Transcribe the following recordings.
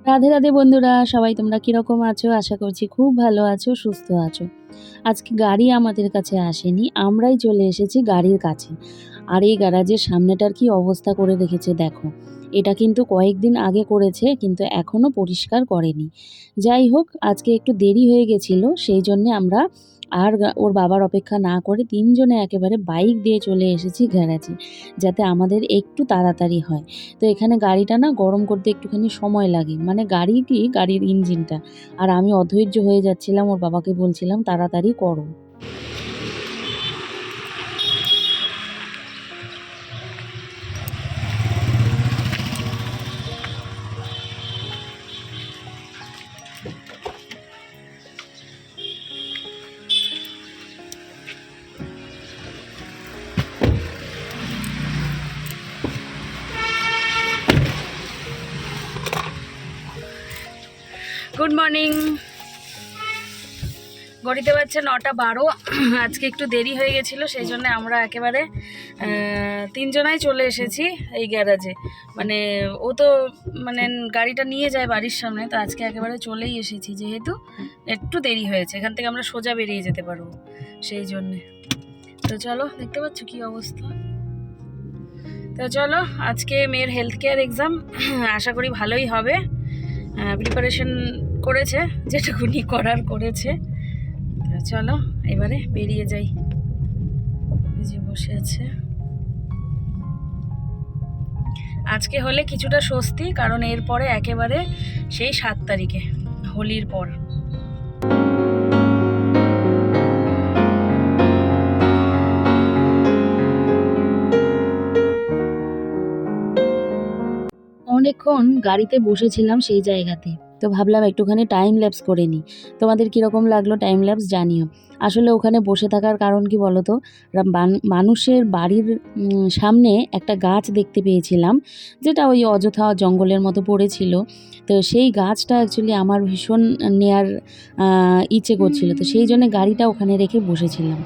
রাধে রাধে বন্ধুরা, সবাই তোমরা কীরকম আছো? আশা করছি খুব ভালো আছো, সুস্থ আছো। আজকে গাড়ি আমাদের কাছে আসেনি, আমরাই চলে এসেছি গাড়ির কাছে। আর এই গ্যারাজের সামনেটার কি অবস্থা করে রেখেছে দেখো। এটা কিন্তু কয়েকদিন আগে করেছে, কিন্তু এখনও পরিষ্কার করেনি। যাই হোক, আজকে একটু দেরি হয়ে গেছিলো, সেই জন্যে আমরা আর ওর বাবার অপেক্ষা না করে তিনজনে একেবারে বাইক দিয়ে চলে এসেছি গ্যারাজে, যাতে আমাদের একটু তাড়াতাড়ি হয়। তো এখানে গাড়িটা না গরম করতে একটুখানি সময় লাগে, মানে গাড়ির ইঞ্জিনটা। আর আমি অধৈর্য হয়ে যাচ্ছিলাম, ওর বাবাকে বলছিলাম তাড়াতাড়ি করো। Good morning. ঘড়িতে বাজছে 9:12। আজকে একটু দেরি হয়ে গেছিলো, সেই জন্য আমরা একেবারে তিনজনাই চলে এসেছি এই গ্যারাজে। মানে ও তো মানে গাড়িটা নিয়ে যায় বাড়ির সামনে, তো আজকে একেবারে চলেই এসেছি, যেহেতু একটু দেরি হয়েছে। এখান থেকে আমরা সোজা বেরিয়ে যেতে পারবো, সেই জন্যে। তো চলো, দেখতে পাচ্ছ কী অবস্থা। তো চলো, আজকে মেয়ের হেলথ কেয়ার এক্সাম, আশা করি ভালোই হবে। প্রিপারেশন করেছে, যেটুকুনি করার করেছে। চলো এবারে বেরিয়ে যাই। এই যে বসে আছে। আজকে হলে কিছুটা স্বস্তি, কারণ এরপরে একেবারে সেই 7 তারিখে, হোলির পর। অনেকক্ষণ গাড়িতে বসেছিলাম সেই জায়গাতে, তো ভাবলাম একটুখানি টাইম ল্যাপস করে নিই। তোমাদের কীরকম লাগলো টাইম ল্যাপস জানিও। আসলে ওখানে বসে থাকার কারণ কি বলো তো, মানুষের বাড়ির সামনে একটা গাছ দেখতে পেয়েছিলাম, যেটা ওই অযথা জঙ্গলের মতো পড়েছিল। তো সেই গাছটা অ্যাকচুয়ালি আমার ভীষণ নেয়ার ইচ্ছে করছিল, তো সেই জন্য গাড়িটা ওখানে রেখে বসেছিলাম।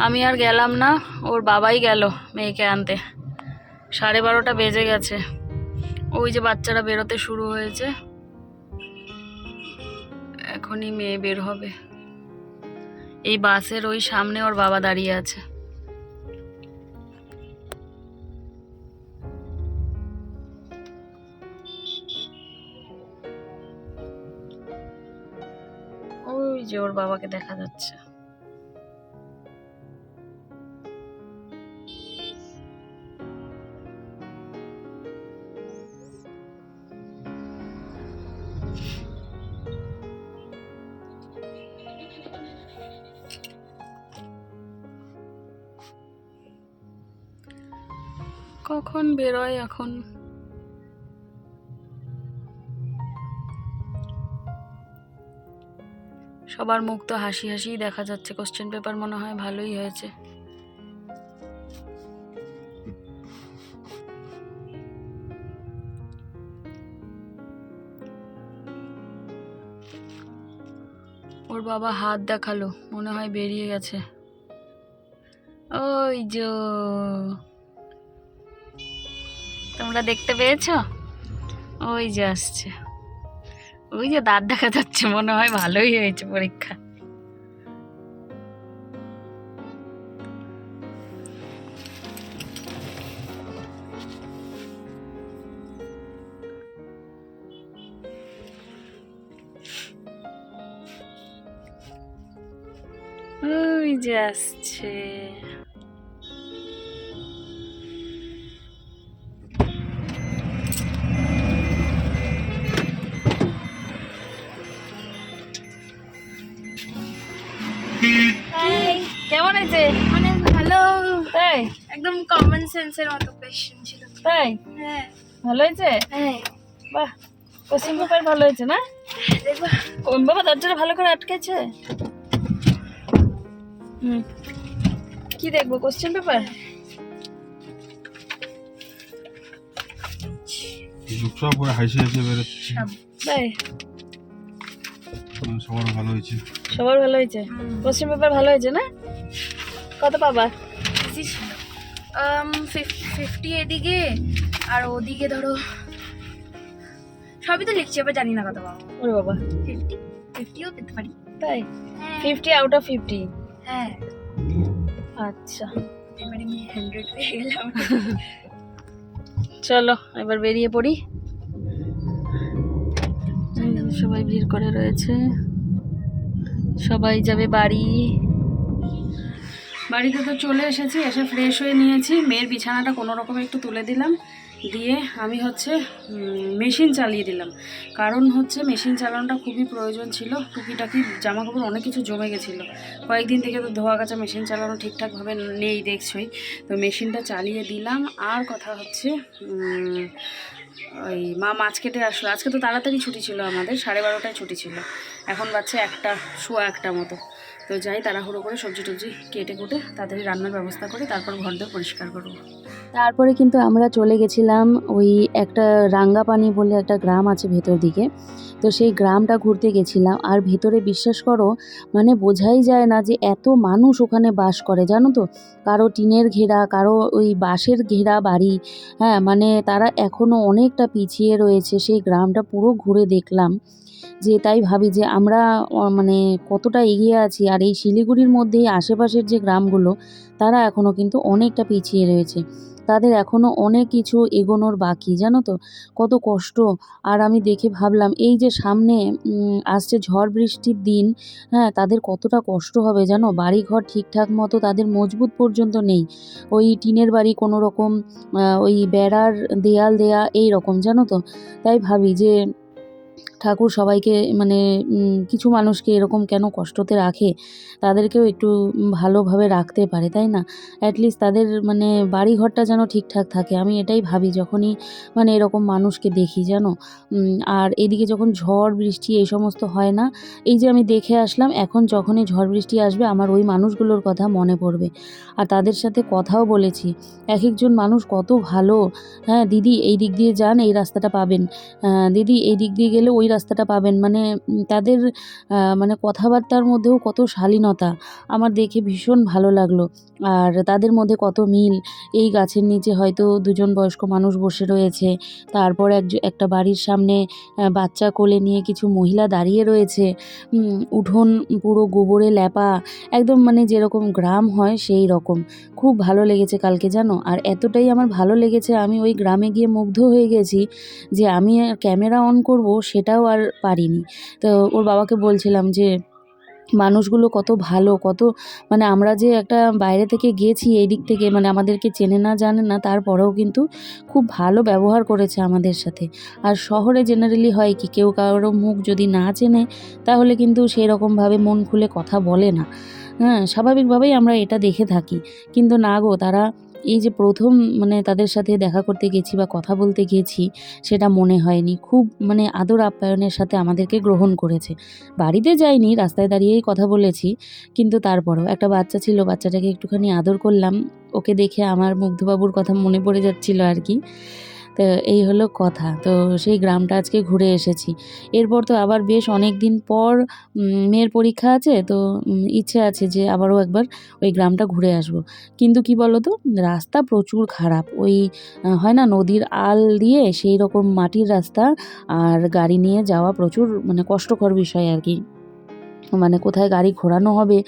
আমি আর গেলাম না, ওর বাবাই গেল মেয়েকে আনতে। 12:30 বেজে গেছে। ওই যে বাচ্চারা বেরোতে শুরু হয়েছে, এখনই মেয়ে বের হবে। এই বাসের ওই সামনে ওর বাবা দাঁড়িয়ে আছে। ওই যে ওর বাবাকে দেখা যাচ্ছে। কখন বেরোয় এখন? সবার মুখ তো হাসি হাসিই দেখা যাচ্ছে। কোশ্চেন পেপার মনে হয় ভালোই হয়েছে। ওর বাবা হাত দেখালো, মনে হয় বেরিয়ে গেছে। ওই যে, তোমরা দেখতে পেয়েছো? ওই যে আসছে, ওই যে দাঁত দেখা যাচ্ছে, মনে হয় ভালোই হয়েছে পরীক্ষা। ওই যে আসছে। কেমন হয়েছে? অনেক ভালো। তাই? একদম কমন সেন্সের মতো কোশ্চেন ছিল। তাই? হ্যাঁ। ভালো হয়েছে? হ্যাঁ। বাহ, কোশ্চেন পেপার ভালো হয়েছে না? দেখো। কোন বাবা দরজাটা ভালো করে আটকেছে? কি দেখবো, কোশ্চেন পেপার? সব করে হাসি হাসি বেরোচ্ছে। তাই? সবার ভালো হয়েছে। সবার ভালো হয়েছে। কোশ্চেন পেপার ভালো হয়েছে না? কত পাবা? ইজি ছিল। 50 এদিকে আর ওদিকে ধরো সবই তো লিখছি, এবার জানি না কত পাবো। ওরে বাবা, 50ও পেতে পারি। তাই? হ্যাঁ 50 আউট অফ 50? হ্যাঁ, আচ্ছা, এবারে আমি 100 পেয়ে গেলাম। চলো এবার বেরিয়ে পড়ি। সবাই ভিড় করে রয়েছে, সবাই যাবে বাড়ি। বাড়িতে তো চলে এসেছি, এসে ফ্রেশ হয়ে নিয়েছি। মেয়ের বিছানাটা কোনো রকমে একটু তুলে দিলাম, দিয়ে আমি হচ্ছে মেশিন চালিয়ে দিলাম। কারণ হচ্ছে মেশিন চালানোটা খুবই প্রয়োজন ছিল। টুকিটাকি জামা কাপড় অনেক কিছু জমে গেছিলো কয়েকদিন থেকে, তো ধোয়া কাচা মেশিন চালানো ঠিকঠাকভাবে নেই দেখছই। তো মেশিনটা চালিয়ে দিলাম। আর কথা হচ্ছে ওই মা মাছ কেটে আসলো। আজকে তো তাড়াতাড়ি ছুটি ছিল আমাদের, 12:30টায় ছুটি ছিল। এখন বাচ্চা 1টা, সোয়া 1টা মতো। তো যাই তাড়াহুড়ো করে সবজি টবজি কেটে কুটে তাড়াতাড়ি রান্নার ব্যবস্থা করে তারপর ঘরটা পরিষ্কার করব। তারপরে কিন্তু আমরা চলে গেছিলাম ওই একটা রাঙ্গাপানি বলে একটা গ্রাম আছে ভেতর দিকে। তো সেই গ্রামটা ঘুরতে গেছিলাম। আর ভেতরে বিশ্বাস করো, মানে বোঝাই যায় না যে এত মানুষ ওখানে বাস করে, জানো তো। কারো টিনের ঘেরা, কারো ওই বাঁশের ঘেরা বাড়ি। হ্যাঁ, মানে তারা এখনও অনেকটা পিছিয়ে রয়েছে। সেই গ্রামটা পুরো ঘুরে দেখলাম, যে তাই ভাবি যে আমরা মানে কতটা এগিয়ে আছি। আর এই শিলিগুড়ির মধ্যেই আশেপাশের যে গ্রামগুলো, তারা এখনও কিন্তু অনেকটা পিছিয়ে রয়েছে। তাদের এখনও অনেক কিছু এগোনোর বাকি, জানো তো, কত কষ্ট। আর আমি দেখে ভাবলাম এই যে সামনে আসছে ঝড় বৃষ্টির দিন, হ্যাঁ, তাদের কতটা কষ্ট হবে জানো। বাড়িঘর ঠিকঠাক মতো তাদের মজবুত পর্যন্ত নেই। ওই টিনের বাড়ি কোনো রকম, ওই বেড়ার দেয়াল দেয়া এই রকম, জানো তো। তাই ভাবি যে ঠাকুর সবাইকে মানে কিছু মানুষকে এরকম কেন কষ্টতে রাখে, তাদেরকেও একটু ভালোভাবে রাখতে পারে, তাই না? অ্যাটলিস্ট তাদের মানে বাড়িঘরটা যেন ঠিকঠাক থাকে। আমি এটাই ভাবি যখনই মানে এরকম মানুষকে দেখি, জানো। আর এদিকে যখন ঝড় বৃষ্টি এই সমস্ত হয় না, এই যে আমি দেখে আসলাম, এখন যখনই ঝড় বৃষ্টি আসবে আমার ওই মানুষগুলোর কথা মনে পড়বে। আর তাদের সাথে কথাও বলেছি। এক একজন মানুষ কত ভালো। হ্যাঁ, দিদি এই দিক দিয়ে যান, এই রাস্তাটা পাবেন। দিদি এই দিক দিয়ে গেলে ওই রাস্তাটা পাবেন। মানে তাদের মানে কথাবার্তার মধ্যেও কত শালীনতা, আমার দেখে ভীষণ ভালো লাগলো। আর তাদের মধ্যে কত মিল। এই গাছের নিচে হয়তো দুজন বয়স্ক মানুষ বসে রয়েছে। তারপর একটা বাড়ির সামনে বাচ্চা কোলে নিয়ে কিছু মহিলা দাঁড়িয়ে রয়েছে। উঠোন পুরো গোবরে ল্যাপা, একদম মানে যেরকম গ্রাম হয় সেই রকম। খুব ভালো লেগেছে কালকে, জানো। আর এতটাই আমার ভালো লেগেছে, আমি ওই গ্রামে গিয়ে মুগ্ধ হয়ে গেছি যে আমি ক্যামেরা অন করব সেটাও আর পারিনি। তো ওর বাবাকে বলছিলাম যে মানুষগুলো কত ভালো, কত মানে আমরা যে একটা বাইরে থেকে গেছি এই দিক থেকে, মানে আমাদেরকে চেনে না জানে না, তারপরেও কিন্তু খুব ভালো ব্যবহার করেছে আমাদের সাথে। আর শহরে জেনারেলি হয় কি, কেউ কারো মুখ যদি না চেনে তাহলে কিন্তু সেই রকমভাবে মন খুলে কথা বলে না। হ্যাঁ, স্বাভাবিকভাবেই আমরা এটা দেখে থাকি। কিন্তু না গো, তারা এই যে প্রথম মানে তাদের সাথে দেখা করতে গেছি বা কথা বলতে গেছি, সেটা মনে হয়নি। খুব মানে আদর আপ্যায়নের সাথে আমাদেরকে গ্রহণ করেছে। বাড়িতে যাইনি, রাস্তায় দাঁড়িয়েই কথা বলেছি। কিন্তু তারপরেও একটা বাচ্চা ছিল, বাচ্চাটাকে একটুখানি আদর করলাম। ওকে দেখে আমার মুগ্ধবাবুর কথা মনে পড়ে যাচ্ছিল আর কি। তো এই হলো কথা। তো সেই গ্রামটা আজকে ঘুরে এসেছি। এরপর তো আবার বেশ অনেক দিন পর মেয়ের পরীক্ষা আছে, তো ইচ্ছে আছে যে আবারও একবার ওই গ্রামটা ঘুরে আসব। কিন্তু কি বলো তো, রাস্তা প্রচুর খারাপ। ওই হয় না নদীর আল দিয়ে সেই রকম মাটির রাস্তা, আর গাড়ি নিয়ে যাওয়া প্রচুর মানে কষ্টকর বিষয় আর কি। মানে কোথায় গাড়ি ঘোরানো হবে,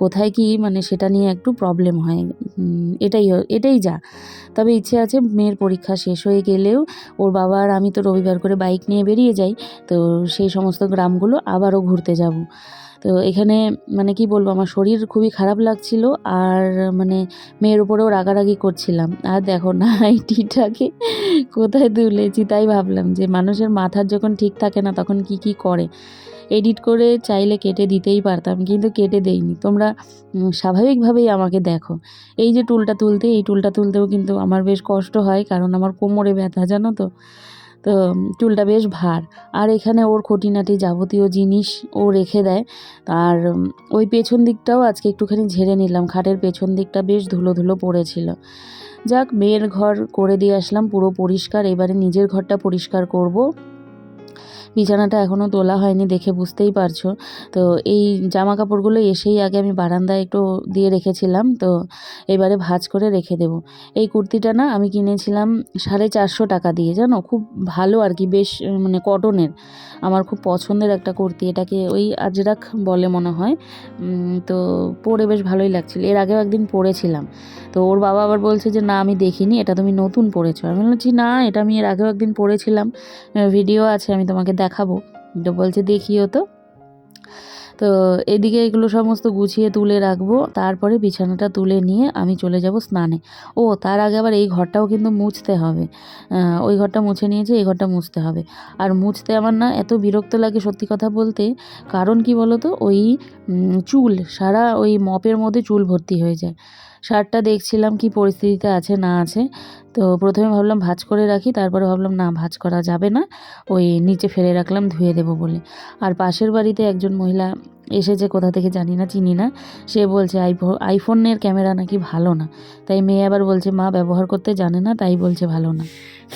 কোথায় কি, মানে সেটা নিয়ে একটু প্রবলেম হয়। এটাই যা। তবে ইচ্ছে আছে মেয়ের পরীক্ষা শেষ হয়ে গেলেও ওর বাবা আর আমি তো রবিবার করে বাইক নিয়ে বেরিয়ে যাই। তো সেই সমস্ত গ্রামগুলো আবারও ঘুরতে যাব। তো এখানে মানে কি বলবো, আমার শরীর খুবই খারাপ লাগছিল। আর মানে মেয়ের উপরেও রাগারাগি করছিলাম। আর দেখো নাইটিটাকে কোথায় তুলেছি, তাই ভাবলাম যে মানুষের মাথার যখন ঠিক থাকে না তখন কি কি করে। এডিট করে চাইলে কেটে দিতেই পারতাম, কিন্তু কেটে দেইনি। তোমরা স্বাভাবিকভাবেই আমাকে দেখো। এই যে এই টুলটা তুলতেও কিন্তু আমার বেশ কষ্ট হয়, কারণ আমার কোমরে ব্যথা, জানো তো। তো চুলটা বেশ ভার। আর এখানে ওর খুঁটিনাটি যাবতীয় জিনিস ও রেখে দেয়। আর ওই পেছন দিকটাও আজকে একটুখানি ঝেড়ে নিলাম। খাটের পেছন দিকটা বেশ ধুলো ধুলো পড়েছিল। যাক, মেয়ের ঘর করে দিয়ে আসলাম পুরো পরিষ্কার। এবারে নিজের ঘরটা পরিষ্কার করব। বিছানাটা এখনও তোলা হয়নি, দেখে বুঝতেই পারছো। তো এই জামা কাপড়গুলো এসেই আগে আমি বারান্দায় একটু দিয়ে রেখেছিলাম, তো এবারে ভাঁজ করে রেখে দেব। এই কুর্তিটা না আমি কিনেছিলাম 450 টাকা দিয়ে, জানো, খুব ভালো আর কি, বেশ মানে কটনের। আমার খুব পছন্দের একটা কুর্তি, এটাকে ওই আজরাক বলে মনে হয়। তো পরে বেশ ভালোই লাগছিল, এর আগেও একদিন পরেছিলাম। তো ওর বাবা আবার বলছে যে না আমি দেখিনি, এটা তুমি নতুন পরেছো। আমি বলছি না, এটা আমি এর আগেও একদিন পরেছিলাম, ভিডিও আছে, আমি তোমাকে দেখাবো। তো বলছে দেখিও তো। তো এদিকে এগুলো সমস্ত গুছিয়ে তুলে রাখবো, তারপরে বিছানাটা তুলে নিয়ে আমি চলে যাব স্নানে। ও তার আগে আবার এই ঘরটাও কিন্তু মুছতে হবে। ওই ঘরটা মুছে নিয়েছি, এই ঘরটা মুছতে হবে। আর মুছতে আমার না এত বিরক্ত লাগে সত্যি কথা বলতে, কারণ কি বলো তো, ওই চুল সারা ওই মপের মধ্যে চুল ভর্তি হয়ে যায়। শার্টটা দেখছিলাম কি পরিস্থিতিতে আছে না আছে, তো প্রথমে ভাবলাম ভাঁজ করে রাখি, তারপরে ভাবলাম না ভাঁজ করা যাবে না, ওই নিচে ফেলে রাখলাম ধুয়ে দেবো বলে। আর পাশের বাড়িতে একজন মহিলা এসেছে, কোথা থেকে জানি না, চিনি না, সে বলছে আইফোনের ক্যামেরা নাকি ভালো না। তাই মেয়ে আবার বলছে মা ব্যবহার করতে জানে না, তাই বলছে ভালো না।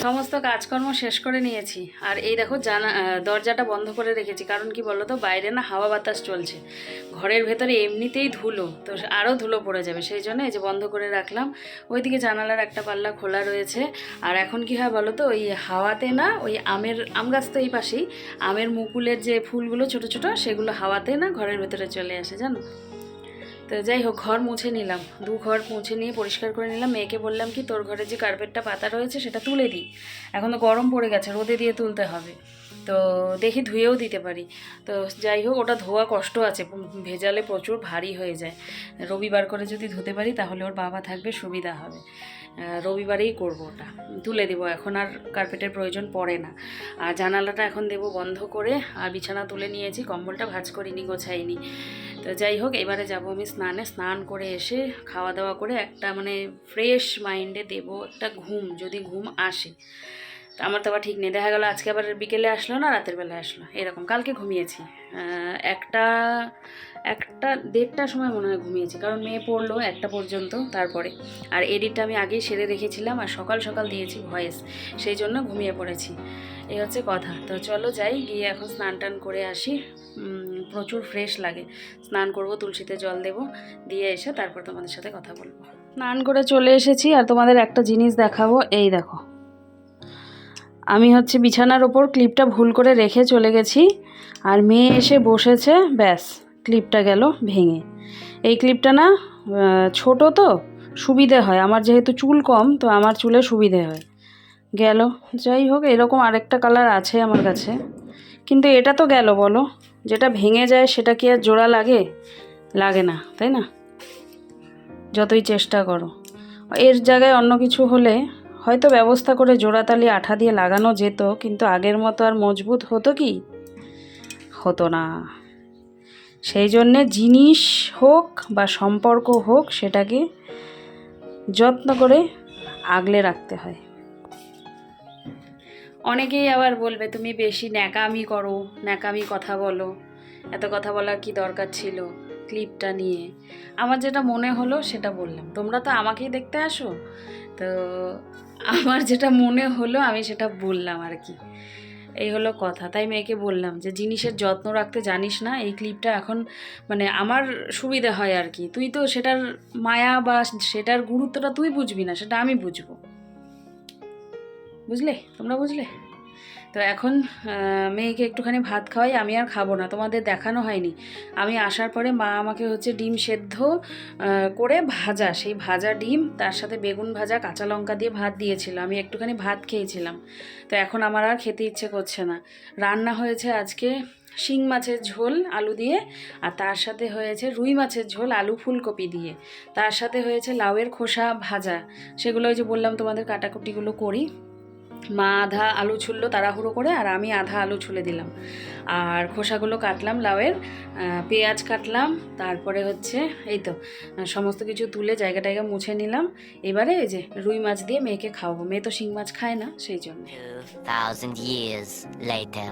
সমস্ত কাজকর্ম শেষ করে নিয়েছি, আর এই দেখো দরজাটা বন্ধ করে রেখেছি, কারণ কি বলো তো, বাইরে না হাওয়া বাতাস চলছে, ঘরের ভেতরে এমনিতেই ধুলো, তো আরও ধুলো পড়ে যাবে, সেই জন্য এই যে বন্ধ করে রাখলাম। ওইদিকে জানালার একটা পাল্লা খোলা রয়েছে। আর এখন কি হয় বলো তো, ওই হাওয়াতে না, ওই আম গাছ তো এই পাশেই, আমের মুকুলের যে ফুলগুলো ছোট ছোট, সেগুলো হাওয়াতে না ঘরের ভেতরে চলে আসে, জানো। তো যাই হোক, ঘর মুছে নিলাম, ঘর মুছে নিয়ে পরিষ্কার করে নিলাম। মেয়েকে বললাম কি তোর ঘরে যে কার্পেটটা পাতা রয়েছে সেটা তুলে দিই, এখন তো গরম পড়ে গেছে, রোদে দিয়ে তুলতে হবে, তো দেখি ধুয়েও দিতে পারি। তো যাই হোক, ওটা ধোয়া কষ্ট আছে, ভেজালে প্রচুর ভারী হয়ে যায়। রবিবার করে যদি ধুতে পারি তাহলে ওর বাবা থাকবে, সুবিধা হবে। রবিবারেই করব, ওটা তুলে দেবো, এখন আর কার্পেটের প্রয়োজন পড়ে না। আর জানালাটা এখন দেবো বন্ধ করে, আর বিছানা তুলে নিয়েছি, কম্বলটা ভাঁজ করিনি, গোছাইনি। তো যাই হোক, এবারে যাব আমি স্নানে, স্নান করে এসে খাওয়া দাওয়া করে একটা মানে ফ্রেশ মাইন্ডে দেবো একটা ঘুম, যদি ঘুম আসে। আমার তো আবার ঠিক নেই, দেখা গেলো আজকে আবার বিকেলে আসলো না, রাতের বেলায় আসলো, এরকম। কালকে ঘুমিয়েছি একটা 1:30টার সময় মনে হয় ঘুমিয়েছি, কারণ মেয়ে পড়লো 1টা পর্যন্ত, তারপরে। আর এডিটটা আমি আগেই সেরে রেখেছিলাম, আর সকাল সকাল দিয়েছি ভয়েস, সেই জন্য ঘুমিয়ে পড়েছি, এই হচ্ছে কথা। তো চলো যাই, গিয়ে এখন স্নান টান করে আসি, প্রচুর ফ্রেশ লাগে। স্নান করব, তুলসীতে জল দেব, দিয়ে এসে তারপর তোমাদের সাথে কথা বলবো। স্নান করে চলে এসেছি, আর তোমাদের একটা জিনিস দেখাবো, এই দেখো, আমি হচ্ছে বিছানার ওপর ক্লিপটা ভুল করে রেখে চলে গেছি, আর মেয়ে এসে বসেছে, ব্যাস ক্লিপটা গেল ভেঙে। এই ক্লিপটা না ছোট, তো সুবিধে হয়, আমার যেহেতু চুল কম, তো আমার চুলে সুবিধে হয়, গেল। যাই হোক, এরকম আরেকটা কালার আছে আমার কাছে, কিন্তু এটা তো গেল, বলো, যেটা ভেঙে যায় সেটা কি আর জোড়া লাগে? লাগে না, তাই না? যতই চেষ্টা করো, এর জায়গায় অন্য কিছু হলে হয়তো ব্যবস্থা করে জোড়াতালি আঠা দিয়ে লাগানো যেত, কিন্তু আগের মতো আর মজবুত হতো কি? হতো না। সেই জন্যে জিনিস হোক বা সম্পর্ক হোক, সেটাকে যত্ন করে আগলে রাখতে হয়। অনেকেই আবার বলবে তুমি বেশি ন্যাকামি করো, ন্যাকামি কথা বলো, এত কথা বলার কি দরকার ছিল ক্লিপটা নিয়ে? আমার যেটা মনে হলো সেটা বললাম, তোমরা তো আমাকেই দেখতে আসো, তো আমার যেটা মনে হলো আমি সেটা বললাম আর কি, এই হলো কথা। তাই মেয়েকে বললাম যে জিনিসের যত্ন রাখতে জানিস না, এই ক্লিপটা এখন মানে আমার সুবিধা হয় আর কি, তুই তো সেটার মায়া বা সেটার গুরুত্বটা তুই বুঝবি না, সেটা আমি বুঝবো, বুঝলে, তোমরা বুঝলে? তো এখন মেয়েকে একটুখানি ভাত খাওয়াই, আমি আর খাবো না, তোমাদের দেখানো হয়নি। আমি আসার পরে মা আমাকে হচ্ছে ডিম সেদ্ধ করে ভাজা, সেই ভাজা ডিম, তার সাথে বেগুন ভাজা, কাঁচা লঙ্কা দিয়ে ভাত দিয়েছিল, আমি একটুখানি ভাত খেয়েছিলাম। তো এখন আমার আর খেতে ইচ্ছে করছে না। রান্না হয়েছে আজকে শিং মাছের ঝোল আলু দিয়ে, আর তার সাথে হয়েছে রুই মাছের ঝোল আলু ফুলকপি দিয়ে, তার সাথে হয়েছে লাউয়ের খোসা ভাজা, সেগুলো ওই যে বললাম তোমাদের কাটাকুটিগুলো করি। মা আধা আলু ছুললো তাড়াহুড়ো করে, আর আমি আধা আলু ছুলে দিলাম, আর খোসাগুলো কাটলাম লাউয়ের, পেঁয়াজ কাটলাম, তারপরে হচ্ছে এই তো সমস্ত কিছু তুলে জায়গা টায়গা মুছে নিলাম। এবারে এই যে রুই মাছ দিয়ে মেয়েকে খাওয়াবো, মেয়ে তো শিং মাছ খায় না, সেই জন্য। 2000 years later.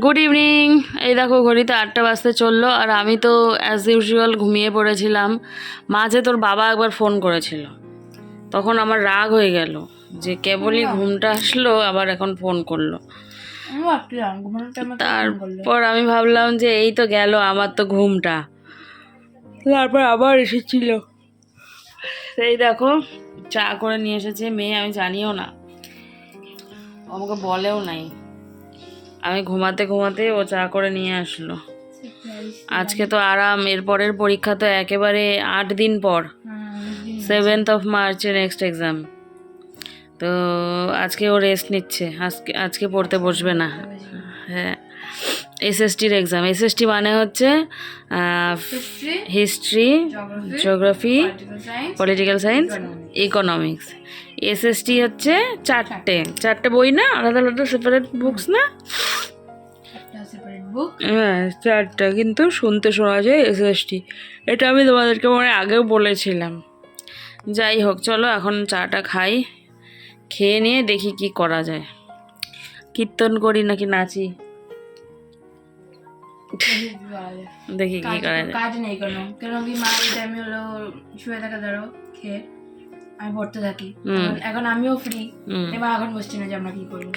Good evening. এই দেখো ঘড়িতে 8টা বাজতে চললো, আর আমি তো অ্যাজ ইউজুয়াল ঘুমিয়ে পড়েছিলাম। মাঝে তোর বাবা একবার ফোন করেছিল, তখন আমার রাগ হয়ে গেল যে কেবলই ঘুমটা আসলো, আবার এখন ফোন করলো। আমি ভাবছিলাম ঘুমানোর টাইমে তারপর আমি ভাবলাম যে এই তো গেল আমার তো ঘুমটা, তারপর আবার এসেছিল। সেই দেখো চা করে নিয়ে এসেছে মেয়ে, আমি জানিও না, আমাকে বলেও নাই, আমি ঘুমাতে ঘুমাতে ও চা করে নিয়ে আসলো। আজকে তো আরাম, এরপরের পরীক্ষা তো একেবারে 8 দিন পর, 7th of March next exam. তো আজকে ও রেস্ট নিচ্ছে, আজকে পড়তে বসবে না। হ্যাঁ, এসএসটির এক্সাম। এসএসটি মানে হচ্ছে history, geography, political science, economics. SST হচ্ছে চারটে বই না, আলাদা আলাদা সেপারেট বুকস না? হ্যাঁ, চারটা, কিন্তু শুনতে শোনা যায় এসএসটি। এটা আমি তোমাদেরকে মনে হয় আগেও বলেছিলাম। যাই হোক, চলো এখন চাটা খাই, খেয়ে নিয়ে দেখি কি করা যায়, কীর্তন করি নাকি নাচি, দেখি কি করা যায়। কাজ নেই কোনো, কেন কি মা এই টাইমে হলো শুয়ে থাকে, ধরো খেয়ে আমি পড়তে থাকি। এখন আমিও ফ্রি, এবার এখন বসছি না যে আমরা কি করবো,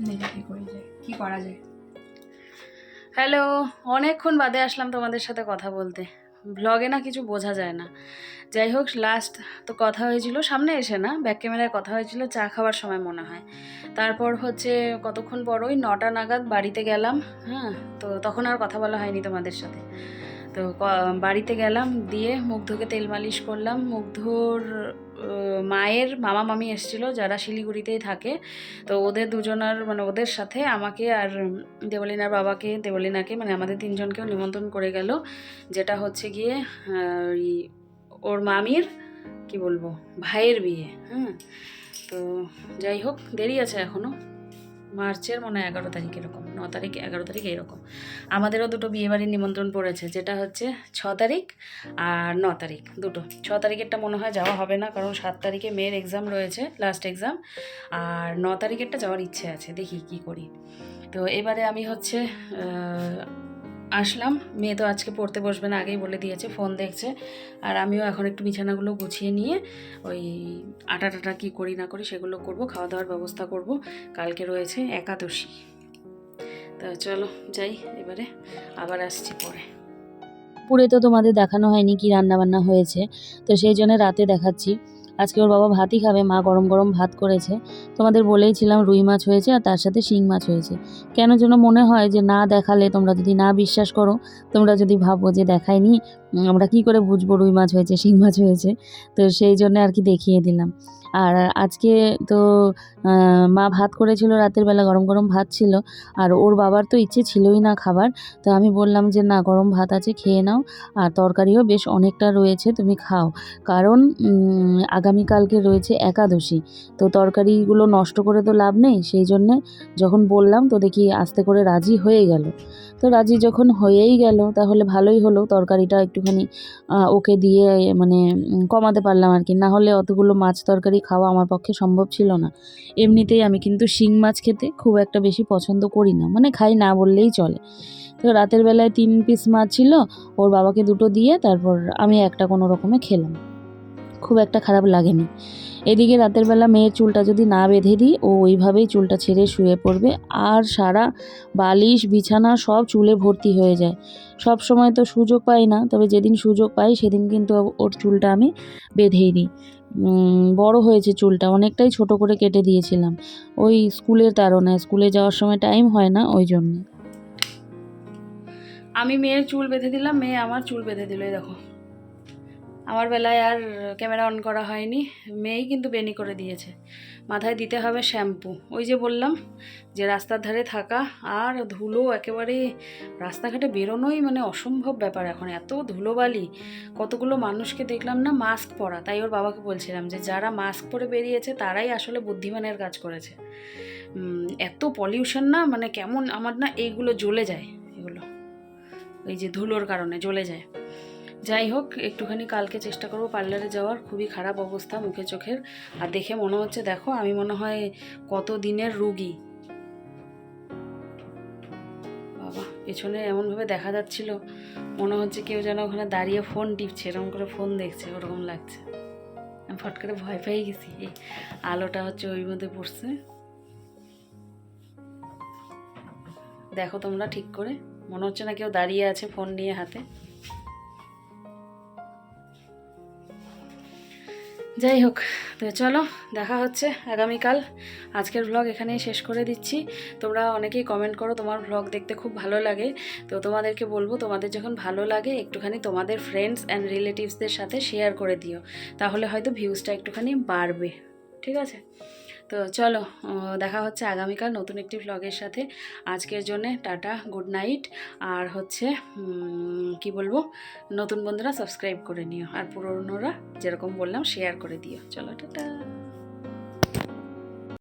নিজে কি করি যায়, কি করা যায়। হ্যালো, অনেকক্ষণ বাদে আসলাম তোমাদের সাথে কথা বলতে। ব্লগে না কিছু বোঝা যায় না। যাই হোক, লাস্ট তো কথা হয়েছিল সামনে এসে, না ব্যাক ক্যামেরায় কথা হয়েছিল চা খাওয়ার সময় মনে হয়। তারপর হচ্ছে কতক্ষণ পর ওই 9টা নাগাদ বাড়িতে গেলাম। হ্যাঁ, তো তখন আর কথা বলা হয়নি তোমাদের সাথে। তো বাড়িতে গেলাম, দিয়ে মুগ্ধকে তেল মালিশ করলাম। মুগ্ধর মায়ের মামা মামি এসেছিলো, যারা শিলিগুড়িতেই থাকে। তো ওদের দুজনার মানে ওদের সাথে আমাকে আর দেবলিনার বাবাকে, দেবলিনাকে মানে আমাদের 3জনকেও নিমন্ত্রণ করে গেল, যেটা হচ্ছে গিয়ে ওর মামির কি বলবো ভাইয়ের বিয়ে। হ্যাঁ, তো যাই হোক, দেরি আছে এখনও, মার্চের মনে হয় 11 তারিখ এরকম, 9 তারিখ 11 তারিখ এরকম। আমাদেরও দুটো বিয়েবাড়ির নিমন্ত্রণ পড়েছে, যেটা হচ্ছে 6 তারিখ আর 9 তারিখ, দুটো। 6 তারিখেরটা মনে হয় যাওয়া হবে না, কারণ 7 তারিখে মেয়ের এক্সাম রয়েছে, লাস্ট এক্সাম। আর 9 তারিখেরটা যাওয়ার ইচ্ছে আছে, দেখি কি করি। তো এবারে আমি হচ্ছে আসলাম। মেয়ে তো আজকে পড়তে বসবে না, আগেই বলে দিয়েছে, ফোন দেখছে। আর আমিও এখন একটু বিছানাগুলো গুছিয়ে নিয়ে ওই আটা টাটা কী করি না করি সেগুলো করব, খাওয়া দাওয়ার ব্যবস্থা করব। কালকে রয়েছে একাদশী। তা চলো যাই, এবারে আবার আসছি পরে। পুরে তো তোমাদের দেখানো হয়নি কি রান্না বান্না হয়েছে, তো সেই জন্য রাতে দেখাচ্ছি। আজকে ওর বাবা ভাতই খাবে, মা গরম গরম ভাত করেছে। তোমাদের বলেইছিলাম রুই মাছ হয়েছে আর তার সাথে শিং মাছ হয়েছে। কেন যেন মনে হয় যে না দেখালে, তোমরা যদি না বিশ্বাস করো, তোমরা যদি ভাবো যে দেখায়নি, আমরা কি করে বুঝবো রুই মাছ হয়েছে শিং মাছ হয়েছে, তো সেই জন্য আর কি দেখিয়ে দিলাম। আর আজকে তো মা ভাত করেছিল রাতের বেলা, গরম গরম ভাত ছিল। আর ওর বাবার তো ইচ্ছে ছিলই না খাবার, তো আমি বললাম যে না, গরম ভাত আছে, খেয়ে নাও, আর তরকারিও বেশ অনেকটা রয়েছে, তুমি খাও, কারণ আগামীকালকে রয়েছে একাদশী। তো তরকারিগুলো নষ্ট করে তো লাভ নেই, সেই জন্যে যখন বললাম তো দেখি আস্তে করে রাজি হয়ে গেল। তো রাজি যখন হয়েই গেল তাহলে ভালোই হলো, তরকারিটা একটুখানি ওকে দিয়ে মানে কমাতে পারলাম আর কি, না হলে অতগুলো মাছ তরকারি খাওয়া আমার পক্ষে সম্ভব ছিল না। এমনিতেই আমি কিন্তু শিং মাছ খেতে খুব একটা বেশি পছন্দ করি না, মানে খাই না বললেই চলে। তো রাতের বেলায় 3 পিস মাছ ছিল, ওর বাবাকে দুটো দিয়ে তারপর আমি একটা কোনো রকমে খেলাম, খুব একটা খারাপ লাগেনি। এদিকে রাতের বেলা মেয়ের চুলটা যদি না বেঁধে দিই, ও ওইভাবেই চুলটা ছেড়ে শুয়ে পড়বে, আর সারা বালিশ বিছানা সব চুলে ভর্তি হয়ে যায়। সব সময় তো সুযোগ পাই না, তবে যেদিন সুযোগ পাই সেদিন কিন্তু ওর চুলটা আমি বেঁধেই দিই। বড় হয়েছে চুলটা, অনেকটাই ছোট করে কেটে দিয়েছিলাম, ওই স্কুলের তাড়নায়, স্কুলে যাওয়ার সময় টাইম হয় না, ওই জন্য। আমি মেয়ের চুল বেঁধে দিলাম, মেয়ে আমার চুল বেঁধে দিল, দেখো। আমার বেলায় আর ক্যামেরা অন করা হয়নি, মেয়েই কিন্তু বেনি করে দিয়েছে। মাথায় দিতে হবে শ্যাম্পু, ওই যে বললাম যে রাস্তার ধারে থাকা, আর ধুলো একেবারে, রাস্তাঘাটে বেরোনোই মানে অসম্ভব ব্যাপার এখন, এত ধুলোবালি। কতগুলো মানুষকে দেখলাম না মাস্ক পরা, তাই ওর বাবাকে বলছিলাম যে যারা মাস্ক পরে বেরিয়েছে তারাই আসলে বুদ্ধিমানের কাজ করেছে। এত পলিউশন না, মানে কেমন আমার না এইগুলো জ্বলে যায়, এগুলো এই যে ধুলোর কারণে জ্বলে যায়। যাই হোক, একটুখানি কালকে চেষ্টা করবো পার্লারে যাওয়ার, খুবই খারাপ অবস্থা মুখে চোখের। আর দেখে মনে হচ্ছে, দেখো আমি মনে হয় কত দিনের রুগী। বাবা, পেছনে এমনভাবে দেখা যাচ্ছিল, মনে হচ্ছে কেউ যেন ওখানে দাঁড়িয়ে ফোন টিপছে, এরকম করে ফোন দেখছে, ওরকম লাগছে। আমি ফট করে ভয় পেয়ে গেছি, এই আলোটা হচ্ছে ওই মধ্যে পড়ছে। দেখো তোমরা ঠিক করে, মনে হচ্ছে না কেউ দাঁড়িয়ে আছে ফোন নিয়ে হাতে। যাই হোক, তো চলো দেখা হচ্ছে আগামীকাল। আজকের ভ্লগ এখানেই শেষ করে দিচ্ছি। তোমরা অনেকেই কমেন্ট করো তোমার ভ্লগ দেখতে খুব ভালো লাগে, তো তোমাদেরকে বলবো তোমাদের যখন ভালো লাগে একটুখানি তোমাদের ফ্রেন্ডস অ্যান্ড রিলেটিভসদের সাথে শেয়ার করে দিও, তাহলে হয়তো ভিউজটা একটুখানি বাড়বে। ঠিক আছে, তো চলো দেখা হচ্ছে আগামীকাল নতুন একটি ভ্লগের সাথে। আজকের জন্যে টাটা, গুড নাইট। আর হচ্ছে কি বলবো, নতুন বন্ধুরা সাবস্ক্রাইব করে নিও, আর পুরনোরা যেরকম বললাম শেয়ার করে দিও। চলো টাটা।